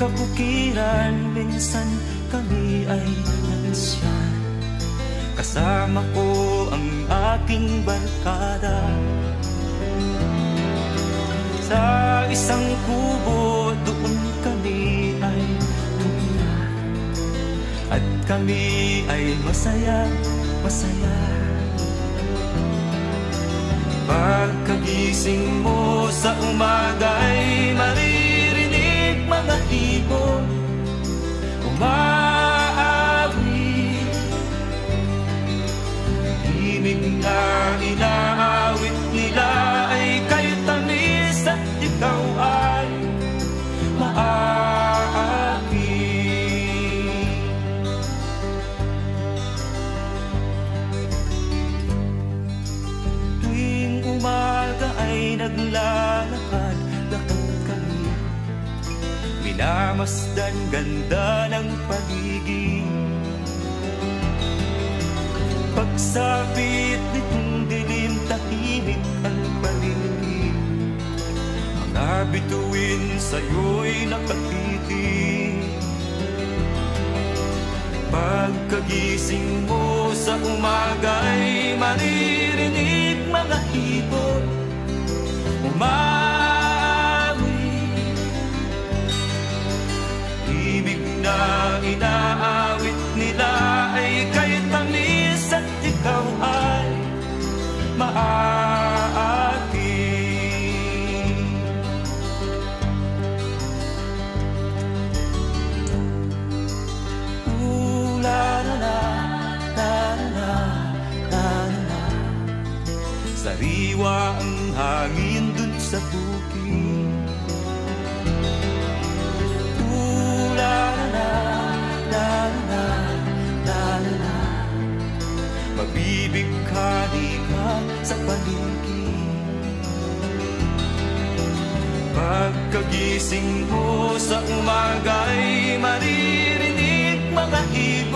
kabukiran, minsan kami ay nansyan. Kasama ko ang aking barkada. Sa isang kubo doon kami ay tumira, at kami ay masaya, masaya. Pagkagising mo sa umaga'y maririnig mga ibon umaawit. Himig na inaawit nila ay kay tamis at ikaw ay maaamin. Tuwing umaga ay naglalakad-lakad kami, minamasdan ganda ng paligid. Pagsapit nitong dilim, tahimik ang paligid. Mga bituin sa'yo'y nakatitig. Pagkagising mo sa umaga'y maririnig mga ibon umaawit. Ibig na inaawit nila ay kay tamis at ikaw ay maaakin. La la la, la la la la. Sariwa ang hangin dun sa bukid. La la la, la la la la. Mabibighani ka sa paligid. Pagkagising mo sa umaga'y maririnig mga ibon